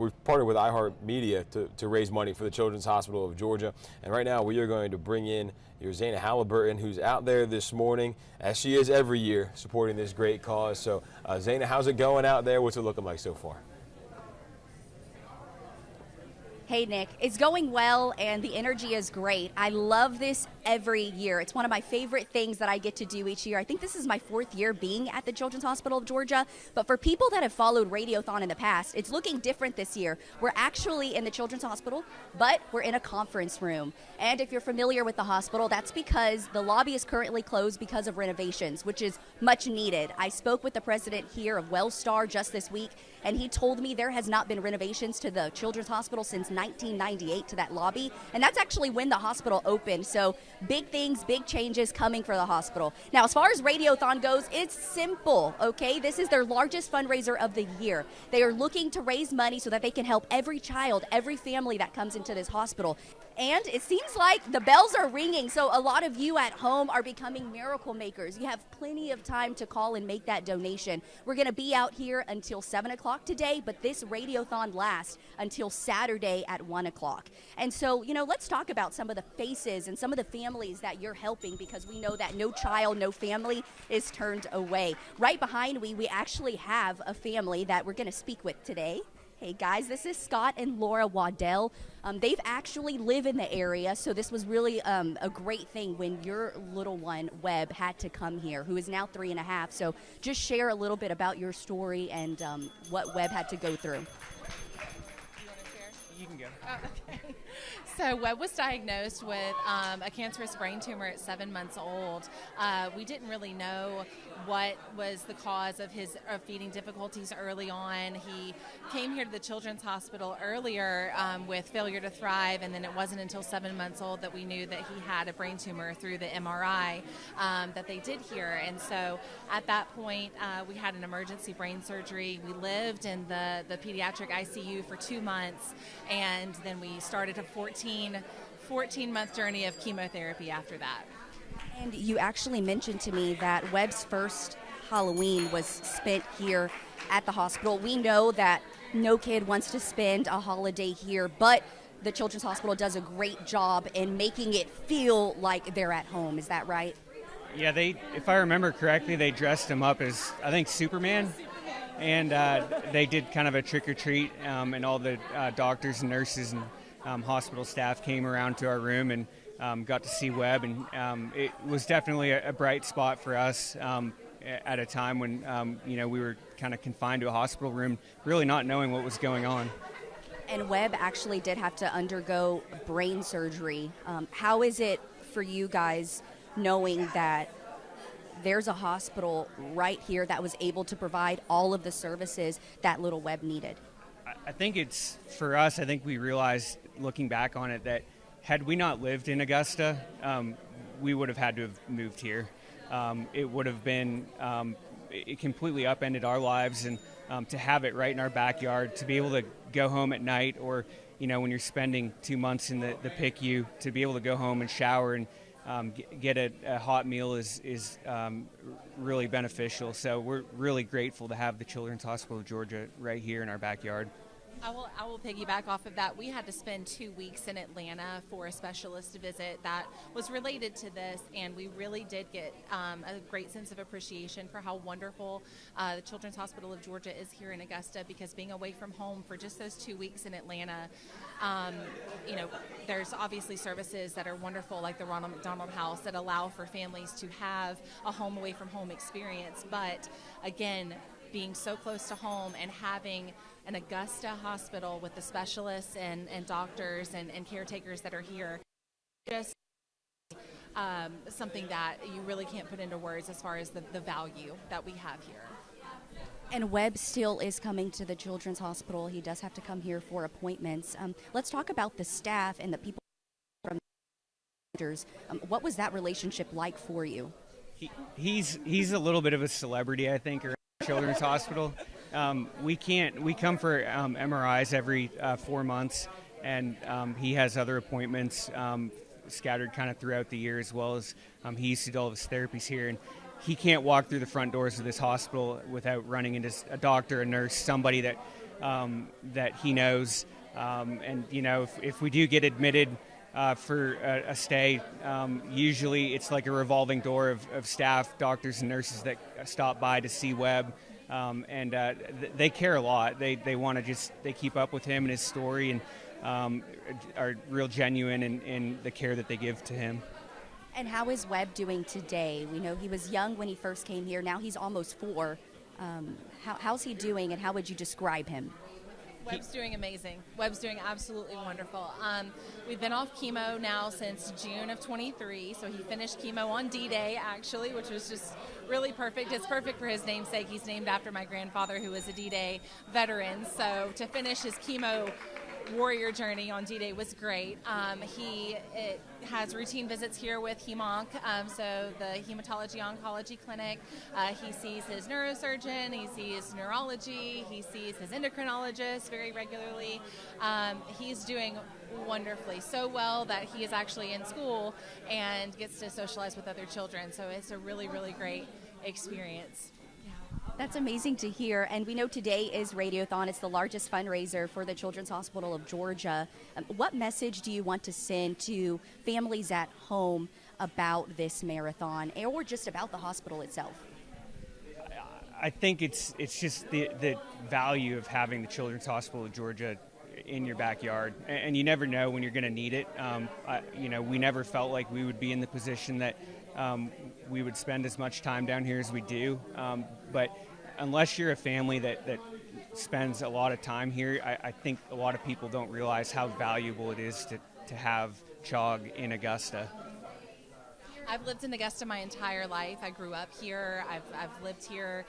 We've partnered with iHeartMedia to raise money for the Children's Hospital of Georgia. And right now we are going to bring in your Zayna Halliburton, who's out there this morning, as she is every year, supporting this great cause. So Zayna, how's it going out there? What's it looking like so far? Hey, Nick. It's going well, and the energy is great. I love this every year. It's one of my favorite things that I get to do each year. I think this is my 4th year being at the Children's Hospital of Georgia, but for people that have followed Radiothon in the past, it's looking different this year. We're actually in the Children's Hospital, but we're in a conference room. And if you're familiar with the hospital, that's because the lobby is currently closed because of renovations, which is much needed. I spoke with the president here of WellStar just this week, and he told me there has not been renovations to the Children's Hospital since 1998 to that lobby, and that's actually when the hospital opened. So big things, big changes coming for the hospital. Now, as far as Radiothon goes, it's simple, okay? This is their largest fundraiser of the year. They are looking to raise money so that they can help every child, every family that comes into this hospital. And it seems like the bells are ringing, so a lot of you at home are becoming miracle makers. You have plenty of time to call and make that donation. We're going to be out here until 7 o'clock today, but this Radiothon lasts until Saturday at 1 o'clock. And so, let's talk about some of the faces and some of the families that you're helping, because we know that no child, no family is turned away. Right behind me, we actually have a family that we're going to speak with today. Hey guys, this is Scott and Laura Waddell. They've actually live in the area, so this was really a great thing when your little one, Webb, had to come here, who is now 3.5. So just share a little bit about your story and what Webb had to go through. You can go. Oh, okay. So Webb was diagnosed with a cancerous brain tumor at 7 months old. We didn't really know what was the cause of his feeding difficulties early on. He came here to the Children's Hospital earlier with failure to thrive, and then it wasn't until 7 months old that we knew that he had a brain tumor through the MRI that they did here. And so at that point, we had an emergency brain surgery. We lived in the pediatric ICU for 2 months, and then we started a 14-month journey of chemotherapy after that. And you actually mentioned to me that Webb's first Halloween was spent here at the hospital. We know that no kid wants to spend a holiday here, but the Children's Hospital does a great job in making it feel like they're at home. Is that right? Yeah, if I remember correctly, they dressed him up as, I think, Superman. And they did kind of a trick-or-treat, and all the doctors and nurses and hospital staff came around to our room and got to see Webb, and it was definitely a bright spot for us at a time when we were kind of confined to a hospital room, really not knowing what was going on. And Webb actually did have to undergo brain surgery. How is it for you guys knowing that there's a hospital right here that was able to provide all of the services that little Webb needed? I think it's, for us, I think we realized, looking back on it, that had we not lived in Augusta, we would have had to have moved here. It would have been, it completely upended our lives, and to have it right in our backyard, to be able to go home at night, or, when you're spending 2 months in the PICU, to be able to go home and shower and get a hot meal is really beneficial. So we're really grateful to have the Children's Hospital of Georgia right here in our backyard. I will piggyback off of that. We had to spend 2 weeks in Atlanta for a specialist visit that was related to this, and we really did get a great sense of appreciation for how wonderful the Children's Hospital of Georgia is here in Augusta, because being away from home for just those 2 weeks in Atlanta, there's obviously services that are wonderful, like the Ronald McDonald House, that allow for families to have a home away from home experience. But again, being so close to home and having an Augusta hospital with the specialists and doctors and caretakers that are here, just something that you really can't put into words as far as the value that we have here. And Webb still is coming to the Children's Hospital. He does have to come here for appointments. Let's talk about the staff and the people from the doctors. What was that relationship like for you? He's a little bit of a celebrity, I think, around Children's Hospital. We come for MRIs every 4 months, and he has other appointments scattered kind of throughout the year, as well as he used to do all of his therapies here, and he can't walk through the front doors of this hospital without running into a doctor, a nurse, somebody that that he knows. And, you know, if we do get admitted for a stay, usually it's like a revolving door of staff, doctors, and nurses that stop by to see Webb. And they care a lot. They want to they keep up with him and his story, and are real genuine in the care that they give to him. And how is Webb doing today? We know he was young when he first came here. Now he's almost 4. How's he doing, and how would you describe him? Webb's doing amazing. Webb's doing absolutely wonderful. We've been off chemo now since June of 23, so he finished chemo on D-Day, actually, which was just really perfect. It's perfect for his namesake. He's named after my grandfather, who was a D-Day veteran, so to finish his chemo warrior journey on D-Day was great. He has routine visits here with Hemonc, so the hematology oncology clinic. He sees his neurosurgeon, he sees neurology, he sees his endocrinologist very regularly. He's doing wonderfully, so well that he is actually in school and gets to socialize with other children, so it's a really, really great experience. That's amazing to hear. And we know today is Radiothon. It's the largest fundraiser for the Children's Hospital of Georgia. What message do you want to send to families at home about this marathon, or just about the hospital itself? I think it's just the value of having the Children's Hospital of Georgia in your backyard, and you never know when you're going to need it. We never felt like we would be in the position that we would spend as much time down here as we do, but unless you're a family that spends a lot of time here, I think a lot of people don't realize how valuable it is to have CHOG in Augusta. I've lived in Augusta my entire life. I grew up here. I've lived here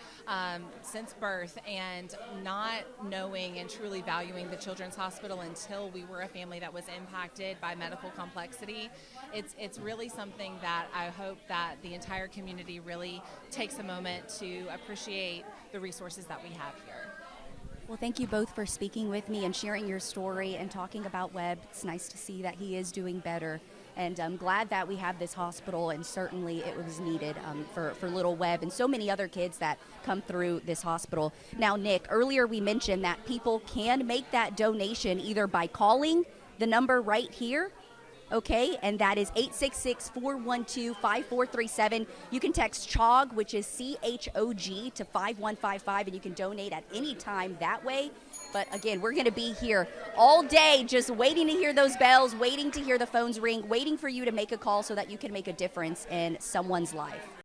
since birth, and not knowing and truly valuing the Children's Hospital until we were a family that was impacted by medical complexity. It's really something that I hope that the entire community really takes a moment to appreciate the resources that we have here. Well, thank you both for speaking with me and sharing your story and talking about Webb. It's nice to see that he is doing better. And I'm glad that we have this hospital, and certainly it was needed for little Webb and so many other kids that come through this hospital. Now, Nick, earlier we mentioned that people can make that donation either by calling the number right here, okay, and that is 866-412-5437. You can text CHOG, which is CHOG, to 5155, and you can donate at any time that way. But again, we're going to be here all day just waiting to hear those bells, waiting to hear the phones ring, waiting for you to make a call so that you can make a difference in someone's life.